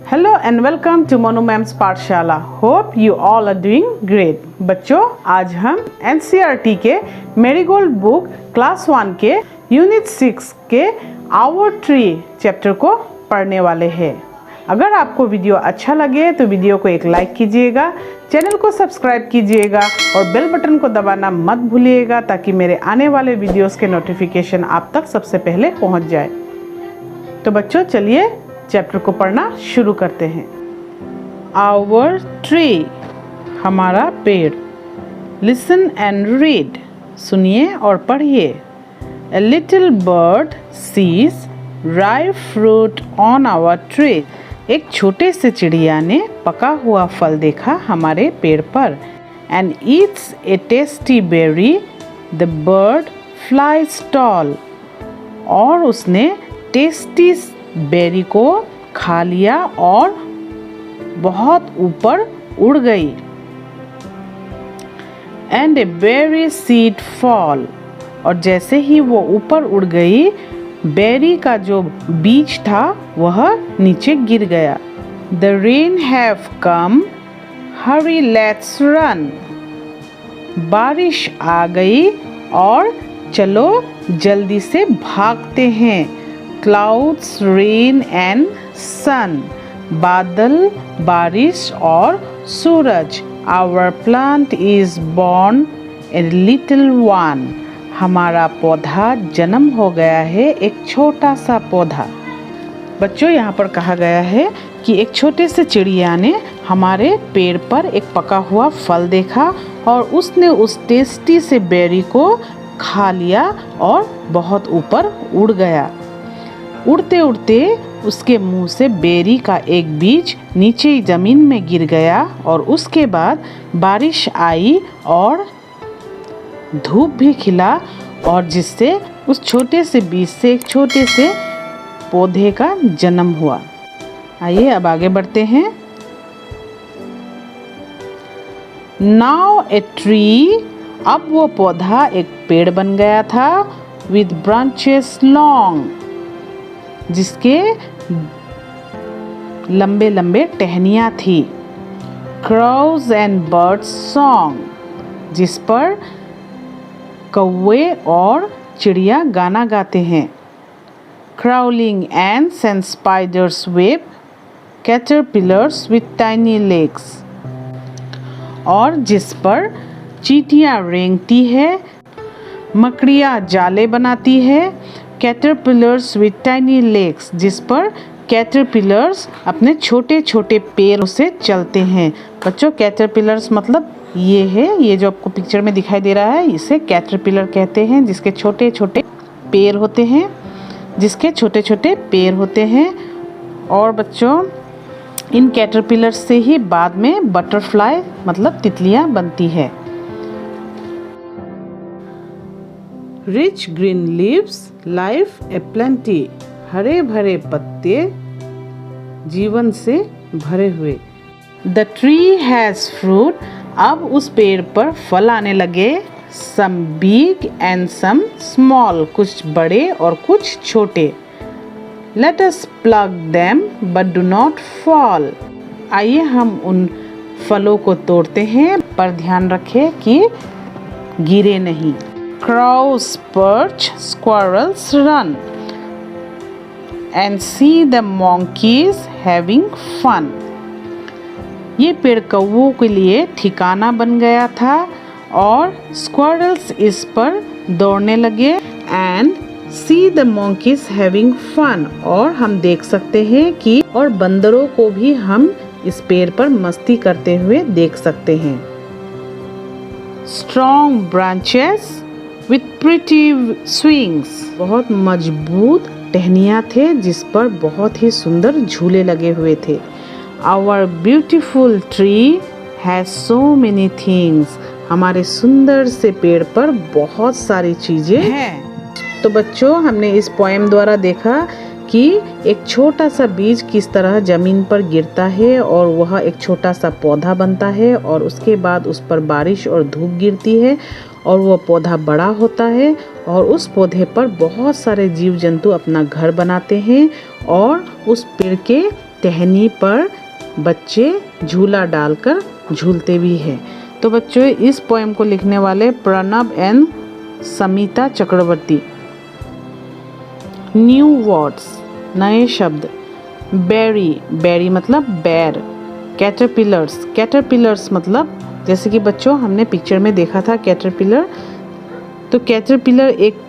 Hello and welcome to Monu Ma'am's पाठशाला। Hope you all are doing great. बच्चों, आज हम NCERT के मेरीगोल्ड बुक क्लास 1 के यूनिट 6 के आवर ट्री चैप्टर को पढ़ने वाले हैं। अगर आपको वीडियो अच्छा लगे तो वीडियो को एक लाइक कीजिएगा, चैनल को सब्सक्राइब कीजिएगा और बेल बटन को दबाना मत भूलिएगा ताकि मेरे आने वाले वीडियोस के नोटिफिकेशन आप तक सबसे पहले पहुंच जाए। तो बच्चों, चलिए चैप्टर को पढ़ना शुरू करते हैं। आवर ट्री, हमारा पेड़। लिसन एंड रीड, सुनिए और पढ़िए। A little bird sees ripe fruit on our tree. एक छोटे से चिड़िया ने पका हुआ फल देखा हमारे पेड़ पर। And eats a tasty berry, the bird flies tall. और उसने टेस्टी बेरी को खा लिया और बहुत ऊपर उड़ गई। And a berry seed fall, और जैसे ही वो ऊपर उड़ गई, बेरी का जो बीज था वह नीचे गिर गया। The rain have come, Hari let's run. बारिश आ गई और चलो जल्दी से भागते हैं। क्लाउड्स, रेन एंड सन, बादल, बारिश और सूरज। Our plant is born a little one. हमारा पौधा जन्म हो गया है, एक छोटा सा पौधा। बच्चों, यहाँ पर कहा गया है कि एक छोटे से चिड़िया ने हमारे पेड़ पर एक पका हुआ फल देखा और उसने उस टेस्टी से बेरी को खा लिया और बहुत ऊपर उड़ गया। उड़ते उड़ते उसके मुंह से बेरी का एक बीज नीचे ज़मीन में गिर गया और उसके बाद बारिश आई और धूप भी खिला, और जिससे उस छोटे से बीज से एक छोटे से पौधे का जन्म हुआ। आइए अब आगे बढ़ते हैं। नाउ ए ट्री, अब वो पौधा एक पेड़ बन गया था। विद ब्रांचेस लॉन्ग, जिसके लंबे लंबे टहनियाँ थी। क्राउज एंड बर्ड्स सॉन्ग, जिस पर कौवे और चिड़िया गाना गाते हैं। Crawling ends and spiders web, caterpillars with tiny legs, और जिस पर चींटियाँ रेंगती है, मकड़ियाँ जाले बनाती है। कैटरपिलर्स विथ टाइनी लेग्स, जिस पर कैटरपिलर्स अपने छोटे छोटे पैरों से चलते हैं। बच्चों, कैटरपिलर्स मतलब ये है, ये जो आपको पिक्चर में दिखाई दे रहा है, इसे कैटरपिलर कहते हैं, जिसके छोटे छोटे पैर होते हैं, और बच्चों, इन कैटरपिलर्स से ही बाद में बटरफ्लाई मतलब तितलियां बनती है। Rich green leaves, life a plenty. हरे भरे पत्ते, जीवन से भरे हुए। द ट्री हैज़ फ्रूट, अब उस पेड़ पर फल आने लगे। Some big and some small, कुछ बड़े और कुछ छोटे। Let us pluck them but do not fall. आइए हम उन फलों को तोड़ते हैं, पर ध्यान रखें कि गिरे नहीं। Crows perch, squirrels run, and see the monkeys having fun. ये पेड़ कौवों के लिए ठिकाना बन गया था और squirrels इस पर दौड़ने लगे। And see the monkeys having fun, और हम देख सकते हैं कि और बंदरों को भी हम इस पेड़ पर मस्ती करते हुए देख सकते हैं। Strong branches with pretty swings, बहुत मजबूत टहनियाँ थे जिस पर बहुत ही सुंदर झूले लगे हुए थे। Our beautiful tree has so many things, हमारे सुंदर से पेड़ पर बहुत सारी चीजें हैं। तो बच्चों, हमने इस पोएम द्वारा देखा कि एक छोटा सा बीज किस तरह जमीन पर गिरता है और वह एक छोटा सा पौधा बनता है, और उसके बाद उस पर बारिश और धूप गिरती है और वह पौधा बड़ा होता है, और उस पौधे पर बहुत सारे जीव जंतु अपना घर बनाते हैं और उस पेड़ के टहनी पर बच्चे झूला डालकर झूलते भी हैं। तो बच्चों इस पोएम को लिखने वाले Pranab and Samita Chakravarti. New words, नए शब्द। बेरी, बेरी मतलब बैर। कैटरपिलर्स, कैटरपिलर्स मतलब जैसे कि बच्चों हमने पिक्चर में देखा था कैटरपिलर। तो कैटरपिलर एक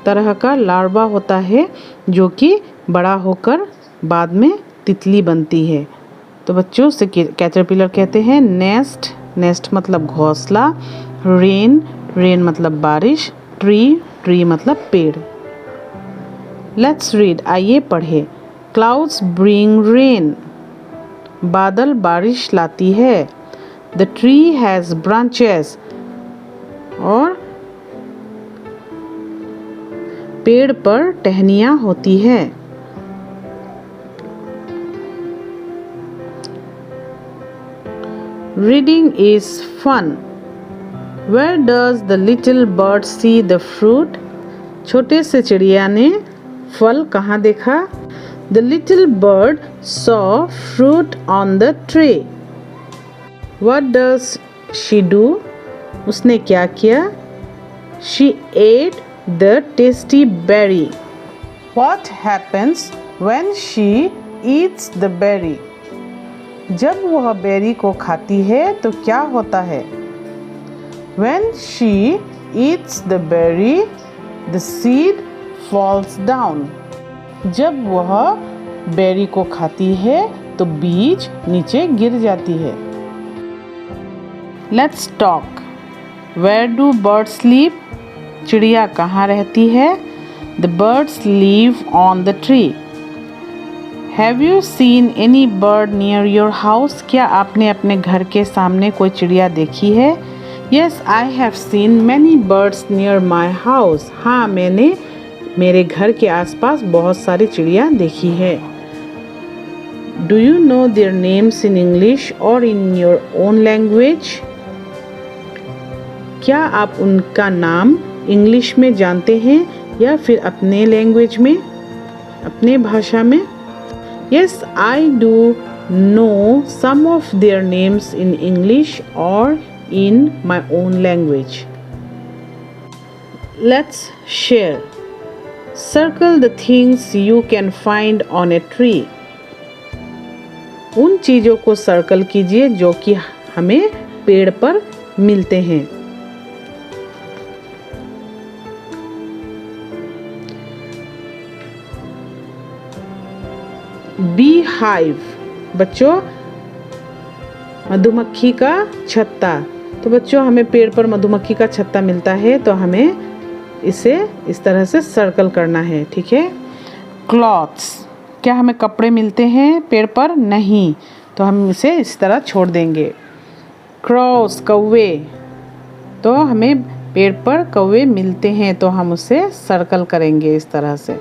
तरह का लार्वा होता है जो कि बड़ा होकर बाद में तितली बनती है। तो बच्चों उसे कैटरपिलर कहते हैं। नेस्ट, नेस्ट मतलब घोंसला। रेन, रेन मतलब बारिश। ट्री, ट्री मतलब पेड़। लेट्स रीड, आइए पढ़े। क्लाउड्स ब्रिंग रेन, बादल बारिश लाती है। द ट्री हैज़ ब्रांचेस, और पेड़ पर टहनियाँ होती है। Reading is fun. Where does the little bird see the fruit? छोटे से चिड़िया ने फल कहाँ देखा? The little bird saw fruit on the tree. What does she do? उसने क्या किया? She ate the tasty berry. What happens when she eats the berry? जब वह बेरी को खाती है तो क्या होता है? When she eats the berry, the seed falls down. जब वह बेरी को खाती है तो बीज नीचे गिर जाती है। Let's talk. Where do birds live? चिड़िया कहाँ रहती है? The birds live on the tree. Have you seen any bird near your house? क्या आपने अपने घर के सामने कोई चिड़िया देखी है? Yes, I have seen many birds near my house. हाँ, मैंने मेरे घर के आसपास बहुत सारी चिड़िया देखी है। Do you know their names in English or in your own language? क्या आप उनका नाम इंग्लिश में जानते हैं या फिर अपने लैंग्वेज में, अपने भाषा में? Yes, I do know some of their names in English or in my own language. Let's share. Circle the things you can find on a tree. उन चीज़ों को सर्कल कीजिए जो कि हमें पेड़ पर मिलते हैं। बी हाइव, बच्चों मधुमक्खी का छत्ता। तो बच्चों हमें पेड़ पर मधुमक्खी का छत्ता मिलता है तो हमें इसे इस तरह से सर्कल करना है, ठीक है। क्लॉथ्स, क्या हमें कपड़े मिलते हैं पेड़ पर? नहीं, तो हम इसे इस तरह छोड़ देंगे। क्रॉस, कौवे, तो हमें पेड़ पर कौवे मिलते हैं तो हम उसे सर्कल करेंगे इस तरह से।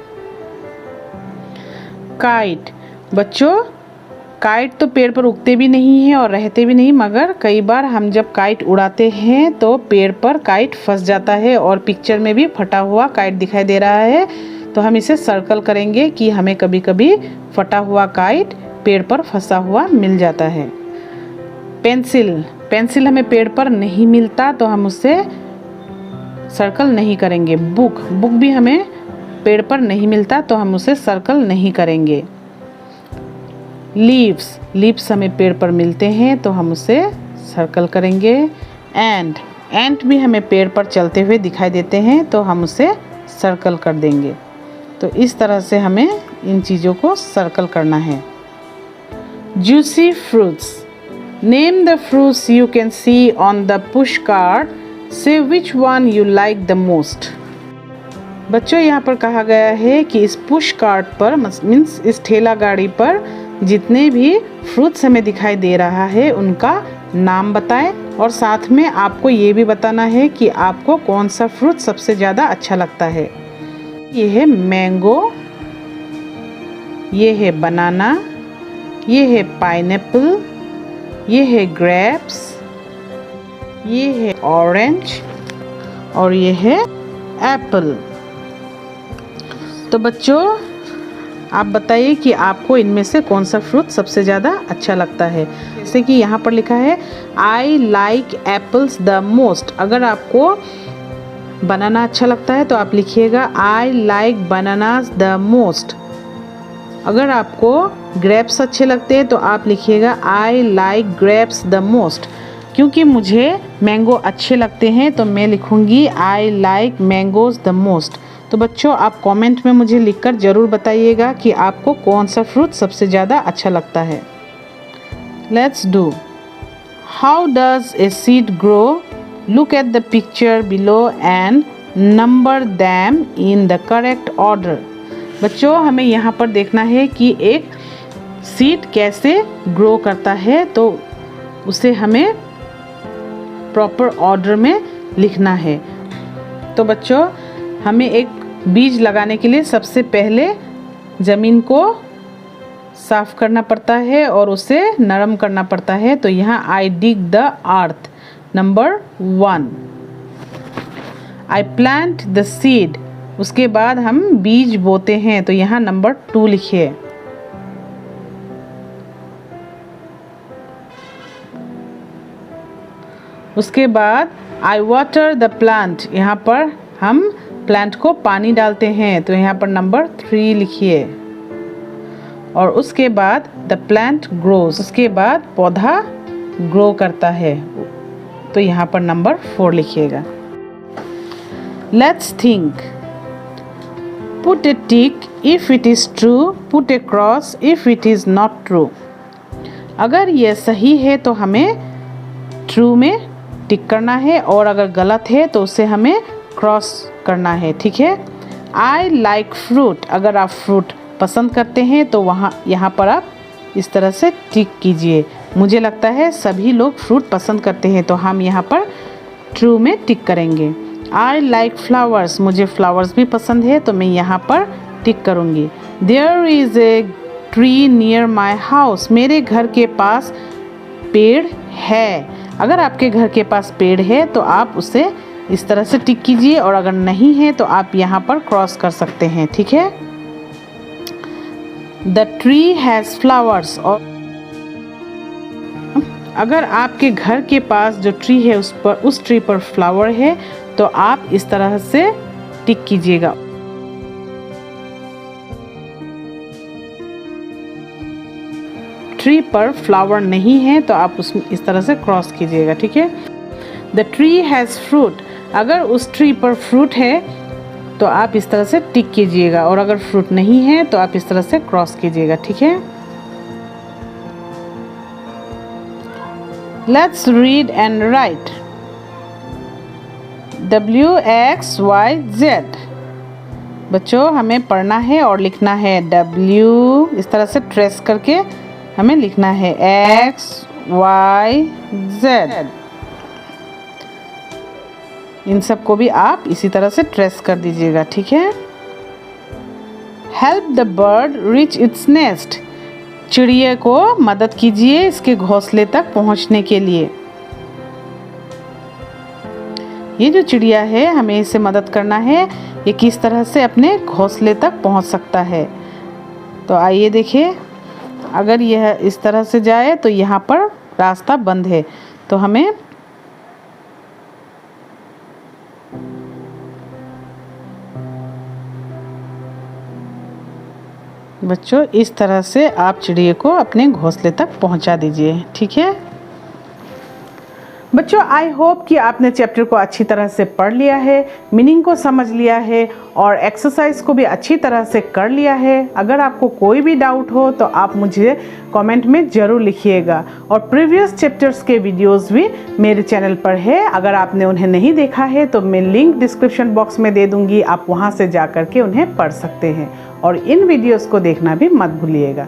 काइट, बच्चों काइट तो पेड़ पर उगते भी नहीं हैं और रहते भी नहीं, मगर कई बार हम जब काइट उड़ाते हैं तो पेड़ पर काइट फंस जाता है और पिक्चर में भी फटा हुआ काइट दिखाई दे रहा है। तो हम इसे सर्कल करेंगे कि हमें कभी कभी फटा हुआ काइट पेड़ पर फंसा हुआ मिल जाता है। पेंसिल, पेंसिल हमें पेड़ पर नहीं मिलता तो हम उसे सर्कल नहीं करेंगे। बुक, बुक भी हमें पेड़ पर नहीं मिलता तो हम उसे सर्कल नहीं करेंगे। लीव्स, लीव्स हमें पेड़ पर मिलते हैं तो हम उसे सर्कल करेंगे। एंट, एंट भी हमें पेड़ पर चलते हुए दिखाई देते हैं तो हम उसे सर्कल कर देंगे। तो इस तरह से हमें इन चीज़ों को सर्कल करना है। Juicy fruits, name the fruits you can see on the push cart, say which one you like the most. बच्चों यहाँ पर कहा गया है कि इस पुश कार्ट पर मीन्स इस ठेला गाड़ी पर जितने भी फ्रूट्स हमें दिखाई दे रहा है उनका नाम बताएं और साथ में आपको ये भी बताना है कि आपको कौन सा फ्रूट सबसे ज़्यादा अच्छा लगता है। ये है मैंगो, ये है बनाना, ये है पाइनएप्पल, ये है ग्रेप्स, ये है ऑरेंज और ये है एप्पल। तो बच्चों आप बताइए कि आपको इनमें से कौन सा फ्रूट सबसे ज़्यादा अच्छा लगता है। जैसे कि यहाँ पर लिखा है I like apples the most. अगर आपको बनाना अच्छा लगता है तो आप लिखिएगा I like bananas the most. अगर आपको ग्रेप्स अच्छे लगते हैं तो आप लिखिएगा I like grapes the most. क्योंकि मुझे मैंगो अच्छे लगते हैं तो मैं लिखूँगी I like mangoes the most. तो बच्चों आप कमेंट में मुझे लिखकर ज़रूर बताइएगा कि आपको कौन सा फ्रूट सबसे ज़्यादा अच्छा लगता है। Let's do. How does a seed grow? Look at the picture below and number them in the correct order. बच्चों हमें यहाँ पर देखना है कि एक सीड कैसे ग्रो करता है, तो उसे हमें प्रॉपर ऑर्डर में लिखना है। तो बच्चों हमें एक बीज लगाने के लिए सबसे पहले ज़मीन को साफ़ करना पड़ता है और उसे नरम करना पड़ता है। तो यहाँ I dig the earth, number 1। I plant the seed, उसके बाद हम बीज बोते हैं, तो यहाँ नंबर 2 लिखिए। उसके बाद आई वाटर द प्लांट, यहाँ पर हम प्लांट को पानी डालते हैं, तो यहाँ पर नंबर 3 लिखिए। और उसके बाद द प्लांट ग्रोज, उसके बाद पौधा ग्रो करता है, तो यहाँ पर नंबर 4 लिखिएगा। Let's think. Put A tick if it is true, put A cross if it is not true. अगर यह सही है तो हमें ट्रू में टिक करना है, और अगर गलत है तो उसे हमें क्रॉस करना है, ठीक है। आई लाइक फ्रूट, अगर आप फ्रूट पसंद करते हैं तो यहाँ पर आप इस तरह से टिक कीजिए। मुझे लगता है सभी लोग फ्रूट पसंद करते हैं, तो हम यहाँ पर ट्रू में टिक करेंगे। आई लाइक फ्लावर्स, मुझे फ्लावर्स भी पसंद है, तो मैं यहाँ पर टिक करूँगी। There is a tree near my house, मेरे घर के पास पेड़ है। अगर आपके घर के पास पेड़ है तो आप उसे इस तरह से टिक कीजिए, और अगर नहीं है तो आप यहाँ पर क्रॉस कर सकते हैं, ठीक है। द ट्री हैज़ फ्लावर्स, और अगर आपके घर के पास जो ट्री है उस ट्री पर फ्लावर है तो आप इस तरह से टिक कीजिएगा। ट्री पर फ्लावर नहीं है तो आप उसमें इस तरह से क्रॉस कीजिएगा, ठीक है। द ट्री हैज़ फ्रूट, अगर उस ट्री पर फ्रूट है तो आप इस तरह से टिक कीजिएगा, और अगर फ्रूट नहीं है तो आप इस तरह से क्रॉस कीजिएगा, ठीक है। Let's read and right. WXYZ, बच्चों हमें पढ़ना है और लिखना है। W इस तरह से ट्रेस करके हमें लिखना है XYZ। इन सब को भी आप इसी तरह से ट्रेस कर दीजिएगा, ठीक है। Help the bird reach its nest, चिड़िया को मदद कीजिए इसके घोंसले तक पहुंचने के लिए। ये जो चिड़िया है हमें इसे मदद करना है, ये किस तरह से अपने घोंसले तक पहुंच सकता है। तो आइए देखिए, अगर यह इस तरह से जाए तो यहाँ पर रास्ता बंद है, तो हमें बच्चों इस तरह से आप चिड़िया को अपने घोंसले तक पहुंचा दीजिए, ठीक है। बच्चों आई होप कि आपने चैप्टर को अच्छी तरह से पढ़ लिया है, मीनिंग को समझ लिया है और एक्सरसाइज को भी अच्छी तरह से कर लिया है। अगर आपको कोई भी डाउट हो तो आप मुझे कमेंट में ज़रूर लिखिएगा, और प्रीवियस चैप्टर्स के वीडियोस भी मेरे चैनल पर है। अगर आपने उन्हें नहीं देखा है तो मैं लिंक डिस्क्रिप्शन बॉक्स में दे दूँगी, आप वहाँ से जा कर के उन्हें पढ़ सकते हैं, और इन वीडियोज़ को देखना भी मत भूलिएगा।